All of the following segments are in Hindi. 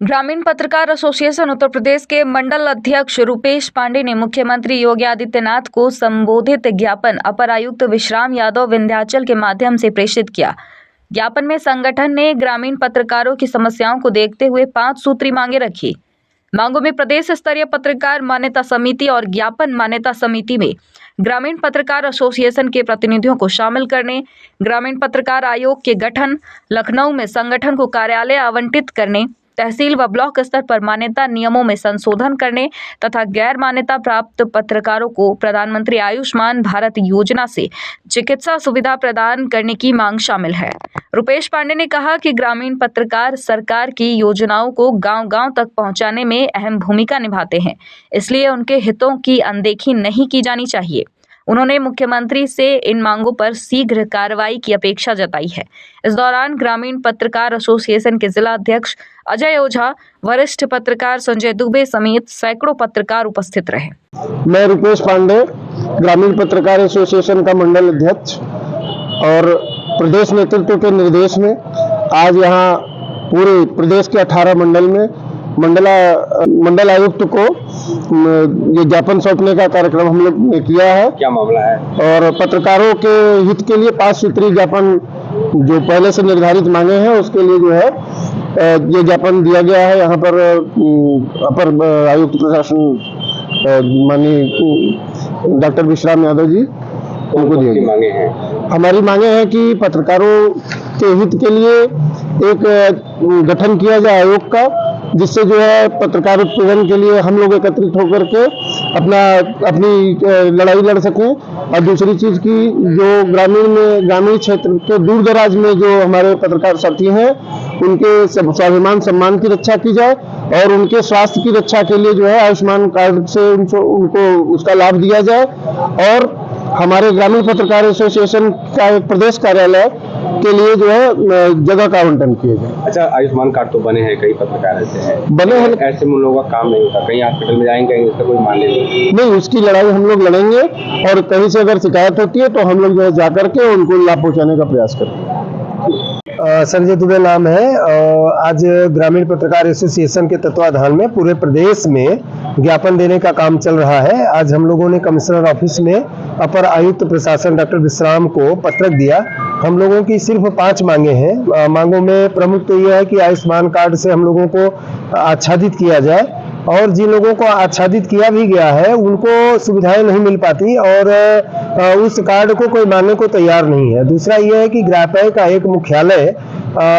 ग्रामीण पत्रकार एसोसिएशन उत्तर प्रदेश के मंडल अध्यक्ष रुपेश पांडे ने मुख्यमंत्री योगी आदित्यनाथ को संबोधित ज्ञापन अपर आयुक्त विश्राम यादव विंध्याचल के माध्यम से प्रेषित किया। ज्ञापन में संगठन ने ग्रामीण पत्रकारों की समस्याओं को देखते हुए 5 सूत्री मांगे रखी। मांगों में प्रदेश स्तरीय पत्रकार मान्यता समिति और ज्ञापन मान्यता समिति में ग्रामीण पत्रकार एसोसिएशन के प्रतिनिधियों को शामिल करने, ग्रामीण पत्रकार आयोग के गठन, लखनऊ में संगठन को कार्यालय आवंटित करने, तहसील व ब्लॉक स्तर पर मान्यता नियमों में संशोधन करने तथा गैर मान्यता प्राप्त पत्रकारों को प्रधानमंत्री आयुष्मान भारत योजना से चिकित्सा सुविधा प्रदान करने की मांग शामिल है। रुपेश पांडे ने कहा कि ग्रामीण पत्रकार सरकार की योजनाओं को गांव-गांव तक पहुंचाने में अहम भूमिका निभाते हैं, इसलिए उनके हितों की अनदेखी नहीं की जानी चाहिए। उन्होंने मुख्यमंत्री से इन मांगों पर शीघ्र कार्रवाई की अपेक्षा जताई है। इस दौरान ग्रामीण पत्रकार एसोसिएशन के जिला अध्यक्ष अजय ओझा, वरिष्ठ पत्रकार संजय दुबे समेत सैकड़ों पत्रकार उपस्थित रहे। मैं रुपेश पांडे, ग्रामीण पत्रकार एसोसिएशन का मंडल अध्यक्ष और प्रदेश नेतृत्व के निर्देश में आज यहाँ पूरे प्रदेश के 18 मंडल में मंडल आयुक्त को ये ज्ञापन सौंपने का कार्यक्रम हम लोग ने किया है। क्या मामला है? और पत्रकारों के हित के लिए 5 सूत्री ज्ञापन जो पहले से निर्धारित मांगे हैं उसके लिए जो है ये ज्ञापन दिया गया है। यहाँ पर अपर आयुक्त प्रशासन माननीय डॉक्टर विश्राम यादव जी उनको दिए गए मांगे हैं। हमारी मांगे हैं कि पत्रकारों के हित के लिए एक गठन किया जाए आयोग का, जिससे जो है पत्रकार उत्पीड़न के लिए हम लोग एकत्रित होकर के अपनी लड़ाई लड़ सकें। और दूसरी चीज की जो ग्रामीण क्षेत्र के दूर दराज में जो हमारे पत्रकार साथी हैं उनके स्वाभिमान सम्मान की रक्षा की जाए और उनके स्वास्थ्य की रक्षा के लिए जो है आयुष्मान कार्ड से उनको उसका लाभ दिया जाए। और हमारे ग्रामीण पत्रकार एसोसिएशन का एक प्रदेश कार्यालय के लिए जो है जगह का आवंटन किया जाए। अच्छा, आयुष्मान कार्ड तो बने हैं, कई पत्रकार ऐसे हैं बने हैं, ऐसे में लोगों का काम नहीं होता, कहीं हॉस्पिटल में जाएंगे इसका कोई मान नहीं, उसकी लड़ाई हम लोग लड़ेंगे और कहीं से अगर शिकायत होती है तो हम लोग जो है जाकर के उनको लाभ पहुंचाने का प्रयास करेंगे। संजय दुबे नाम है। आज ग्रामीण पत्रकार एसोसिएशन के तत्वाधान में पूरे प्रदेश में ज्ञापन देने का काम चल रहा है। आज हम लोगों ने कमिश्नर ऑफिस में अपर आयुक्त प्रशासन डॉक्टर विश्राम को पत्रक दिया। हम लोगों की सिर्फ 5 मांगे हैं। मांगों में प्रमुख तो यह है कि आयुष्मान कार्ड से हम लोगों को आच्छादित किया जाए और जिन लोगों को आच्छादित किया भी गया है उनको सुविधाएं नहीं मिल पाती और उस कार्ड को कोई मानने को तैयार नहीं है। दूसरा यह है कि ग्राप्य का एक मुख्यालय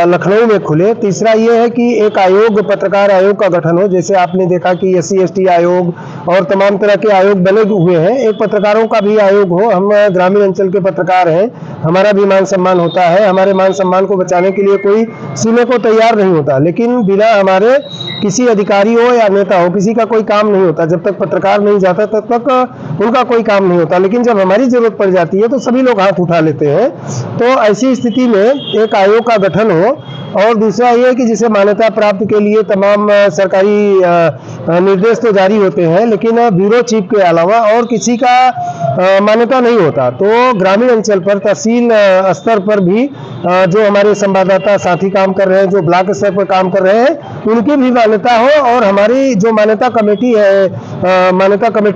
लखनऊ में खुले। तीसरा यह है कि एक आयोग, पत्रकार आयोग का गठन हो। जैसे आपने देखा कि SC ST आयोग और तमाम तरह के आयोग बने हुए हैं, एक पत्रकारों का भी आयोग हो। हम ग्रामीण अंचल के पत्रकार हैं, हमारा भी मान सम्मान होता है। हमारे मान सम्मान को बचाने के लिए कोई सुनने को तैयार नहीं होता, लेकिन बिना हमारे किसी अधिकारी हो या नेता हो किसी का कोई काम नहीं होता। जब तक पत्रकार नहीं जाता तब तक उनका कोई काम नहीं होता, लेकिन जब हमारी जरूरत पड़ जाती है तो सभी लोग हाथ उठा लेते हैं। तो ऐसी स्थिति में एक आयोग का गठन हो। और दूसरा ये है कि जिसे मान्यता प्राप्त के लिए तमाम सरकारी निर्देश तो जारी होते हैं, लेकिन ब्यूरो चीफ के अलावा और किसी का मान्यता नहीं होता। तो ग्रामीण अंचल पर तहसील स्तर पर भी जो हमारे संवाददाता साथी काम कर रहे हैं, जो ब्लॉक स्तर पर काम कर रहे हैं, उनकी भी मान्यता हो। और हमारी जो मान्यता कमेटी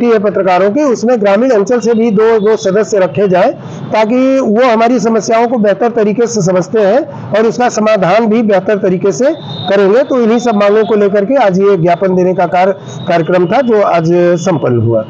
है पत्रकारों की, उसमें ग्रामीण अंचल से भी दो सदस्य रखे जाए ताकि वो हमारी समस्याओं को बेहतर तरीके से समझते हैं और उसका समाधान भी बेहतर तरीके से करेंगे। तो इन्हीं सब मांगों को लेकर के आज ये ज्ञापन देने का कार्यक्रम था जो आज संपन्न हुआ।